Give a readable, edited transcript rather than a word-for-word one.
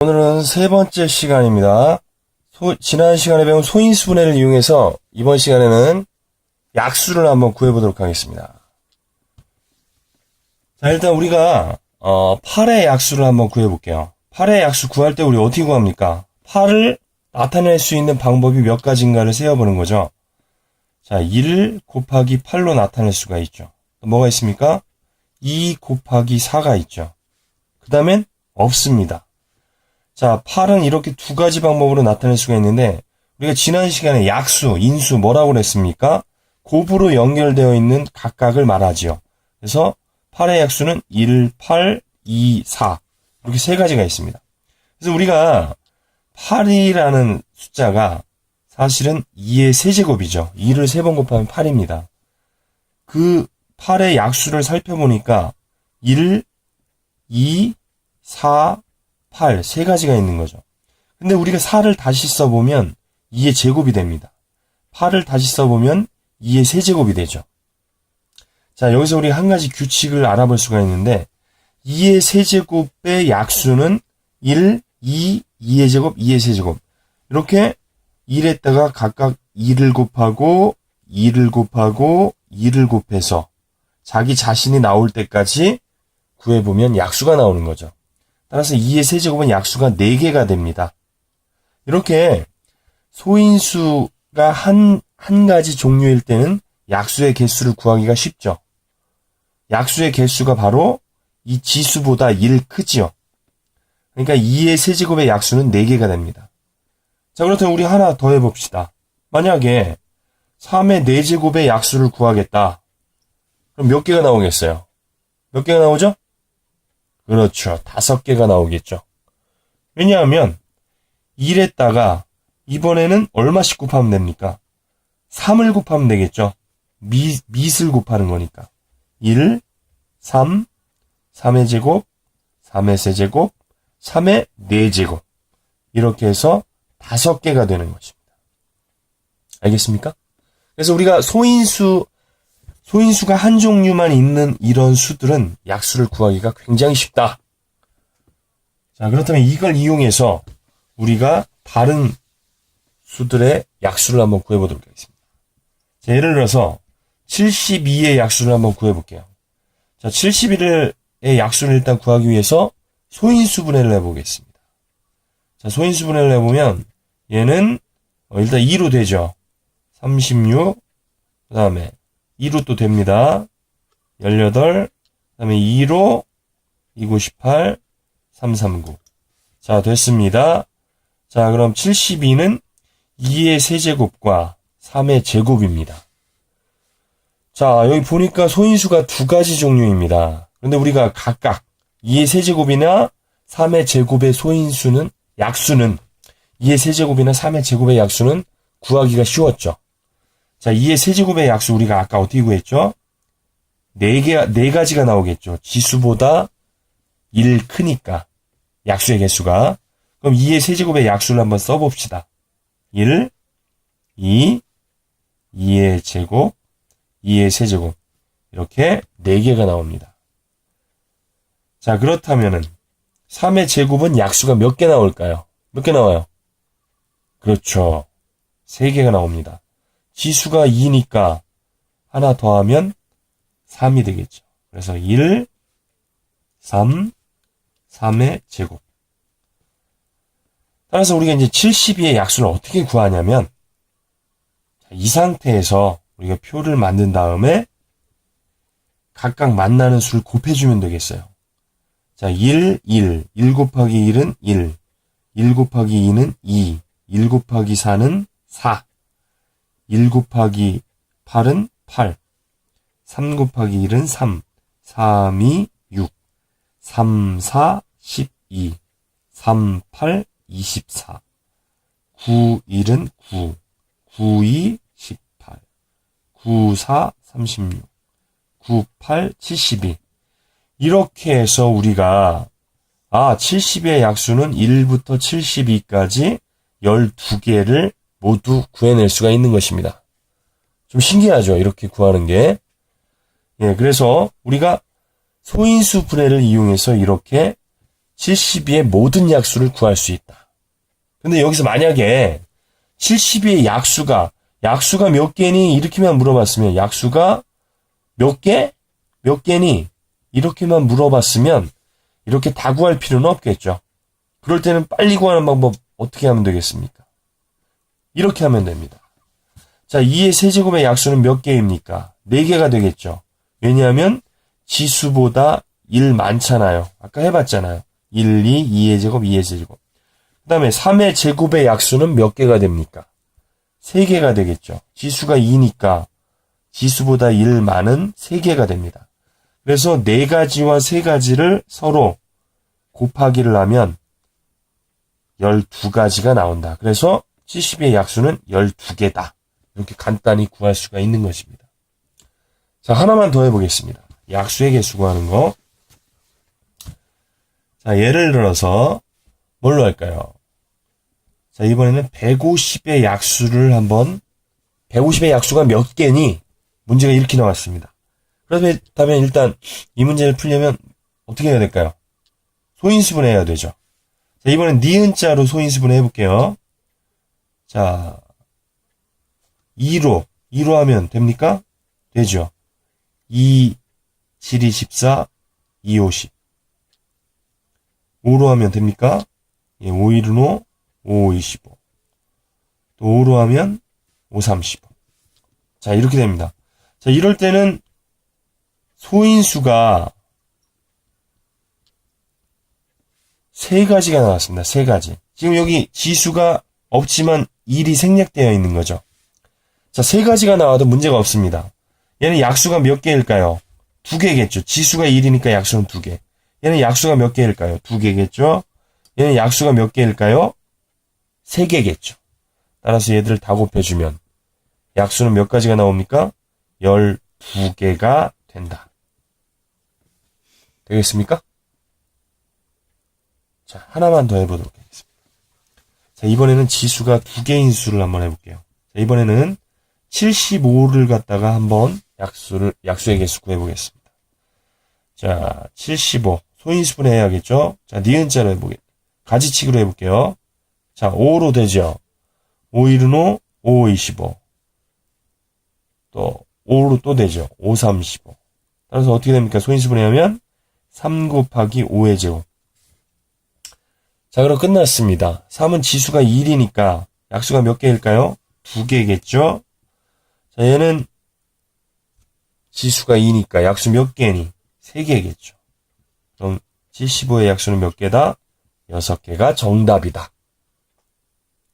오늘은 세 번째 시간입니다. 지난 시간에 배운 소인수분해를 이용해서 이번 시간에는 약수를 한번 구해보도록 하겠습니다. 자, 일단 우리가 8의 약수를 한번 구해볼게요. 8의 약수 구할 때 우리 어떻게 구합니까? 8을 나타낼 수 있는 방법이 몇 가지인가를 세어보는 거죠. 자, 1 곱하기 8로 나타낼 수가 있죠. 또 뭐가 있습니까? 2 곱하기 4가 있죠. 그 다음엔 없습니다. 자, 8은 이렇게 두 가지 방법으로 나타낼 수가 있는데 우리가 지난 시간에 약수, 인수 뭐라고 그랬습니까? 곱으로 연결되어 있는 각각을 말하지요. 그래서 8의 약수는 1, 8, 2, 4 이렇게 세 가지가 있습니다. 그래서 우리가 8이라는 숫자가 사실은 2의 세제곱이죠. 2를 3번 곱하면 8입니다. 그 8의 약수를 살펴보니까 1, 2, 4, 8 세 가지가 있는 거죠. 근데 우리가 4를 다시 써보면 2의 제곱이 됩니다. 8을 다시 써보면 2의 세제곱이 되죠. 자, 여기서 우리 한 가지 규칙을 알아볼 수가 있는데 2의 세제곱의 약수는 1, 2, 2의 제곱, 2의 세제곱 이렇게 1에다가 각각 2를 곱하고 2를 곱하고 2를 곱해서 자기 자신이 나올 때까지 구해보면 약수가 나오는 거죠. 따라서 2의 세제곱은 약수가 4개가 됩니다. 이렇게 소인수가 한 가지 종류일 때는 약수의 개수를 구하기가 쉽죠. 약수의 개수가 바로 이 지수보다 1 크지요. 그러니까 2의 세제곱의 약수는 4개가 됩니다. 자, 그렇다면 우리 하나 더 해봅시다. 만약에 3의 4제곱의 약수를 구하겠다. 그럼 몇 개가 나오겠어요? 몇 개가 나오죠? 그렇죠. 5개가 나오겠죠. 왜냐하면 1에다가 이번에는 얼마씩 곱하면 됩니까? 3을 곱하면 되겠죠. 밑을 곱하는 거니까. 1, 3, 3의 제곱, 3의 세제곱, 3의 4제곱. 이렇게 해서 5개가 되는 것입니다. 알겠습니까? 그래서 우리가 소인수가 한 종류만 있는 이런 수들은 약수를 구하기가 굉장히 쉽다. 자, 그렇다면 이걸 이용해서 우리가 다른 수들의 약수를 한번 구해보도록 하겠습니다. 자, 예를 들어서 72의 약수를 한번 구해볼게요. 자, 71의 약수를 일단 구하기 위해서 소인수분해를 해보겠습니다. 자, 소인수분해를 해보면 얘는 일단 2로 되죠. 36, 그 다음에 2로 또 됩니다. 18, 그 다음에 2로 298, 339. 자, 됐습니다. 자, 그럼 72는 2의 세제곱과 3의 제곱입니다. 자, 여기 보니까 소인수가 두 가지 종류입니다. 그런데 우리가 각각 2의 세제곱이나 3의 제곱의 소인수는, 약수는 2의 세제곱이나 3의 제곱의 약수는 구하기가 쉬웠죠. 자, 2의 세제곱의 약수 우리가 아까 어떻게 구했죠? 4가지가 나오겠죠. 지수보다 1 크니까 약수의 개수가. 그럼 2의 세제곱의 약수를 한번 써봅시다. 1, 2, 2의 제곱, 2의 세제곱 이렇게 4개가 나옵니다. 자, 그렇다면은 3의 제곱은 약수가 몇 개 나올까요? 몇 개 나와요? 그렇죠. 3개가 나옵니다. 지수가 2니까 하나 더하면 3이 되겠죠. 그래서 1, 3, 3의 제곱. 따라서 우리가 이제 72의 약수를 어떻게 구하냐면 이 상태에서 우리가 표를 만든 다음에 각각 만나는 수를 곱해주면 되겠어요. 자, 1, 1, 1 곱하기 1은 1, 1 곱하기 2는 2, 1 곱하기 4는 4, 1 곱하기 8은 8, 3 곱하기 1은 3, 3, 2, 6, 3, 4, 12, 3, 8, 24, 9, 1은 9, 9, 2, 18, 9, 4, 36, 9, 8, 72. 이렇게 해서 우리가 70의 약수는 1부터 72까지 12개를 모두 구해낼 수가 있는 것입니다. 좀 신기하죠? 이렇게 구하는 게. 예, 그래서 우리가 소인수 분해를 이용해서 이렇게 72의 모든 약수를 구할 수 있다. 근데 여기서 만약에 72의 약수가 몇 개니? 이렇게만 물어봤으면 약수가 몇 개? 몇 개니? 이렇게만 물어봤으면 이렇게 다 구할 필요는 없겠죠. 그럴 때는 빨리 구하는 방법 어떻게 하면 되겠습니까? 이렇게 하면 됩니다. 자, 2의 세제곱의 약수는 몇 개입니까? 4개가 되겠죠. 왜냐하면 지수보다 1 많잖아요. 아까 해봤잖아요. 1, 2, 2의 제곱, 2의 제곱. 그 다음에 3의 제곱의 약수는 몇 개가 됩니까? 3개가 되겠죠. 지수가 2니까 지수보다 1 많은 3개가 됩니다. 그래서 4가지와 3가지를 서로 곱하기를 하면 12가지가 나온다. 그래서 70의 약수는 12개다. 이렇게 간단히 구할 수가 있는 것입니다. 자, 하나만 더 해보겠습니다. 약수의 개수 구하는 거. 자, 예를 들어서 뭘로 할까요? 자, 이번에는 150의 약수를 한번 150의 약수가 몇 개니? 문제가 이렇게 나왔습니다. 그렇다면 일단 이 문제를 풀려면 어떻게 해야 될까요? 소인수분해야 되죠. 자, 이번엔 니은자로 소인수분해 해볼게요. 자, 2로 하면 됩니까? 되죠. 2, 7이 14, 2, 50. 5로 하면 됩니까? 예, 5, 1은 5, 5, 25. 또 5로 하면 5, 35. 자, 이렇게 됩니다. 자, 이럴 때는 소인수가 3가지가 나왔습니다. 3가지. 지금 여기 지수가 없지만 1이 생략되어 있는 거죠. 자, 3가지가 나와도 문제가 없습니다. 얘는 약수가 몇 개일까요? 2개겠죠. 지수가 1이니까 약수는 2개. 얘는 약수가 몇 개일까요? 2개겠죠. 얘는 약수가 몇 개일까요? 3개겠죠. 따라서 얘들을 다 곱해주면 약수는 몇 가지가 나옵니까? 12개가 된다. 되겠습니까? 자, 하나만 더 해보도록 하겠습니다. 자, 이번에는 지수가 2개인 수를 한번 해볼게요. 자, 이번에는 75를 갖다가 한번 약수의 개수 구해보겠습니다. 자, 75. 소인수분해 해야겠죠? 자, 니은자로 해보겠습니다. 가지치기로 해볼게요. 자, 5로 되죠? 5, 1은 5, 5, 25. 또, 5로 또 되죠? 5, 35. 따라서 어떻게 됩니까? 소인수분해 하면 3 곱하기 5의 제곱. 자, 그럼 끝났습니다. 3은 지수가 1이니까 약수가 몇 개일까요? 2개겠죠? 자, 얘는 지수가 2니까 약수 몇 개니? 3개겠죠. 그럼 75의 약수는 몇 개다? 6개가 정답이다.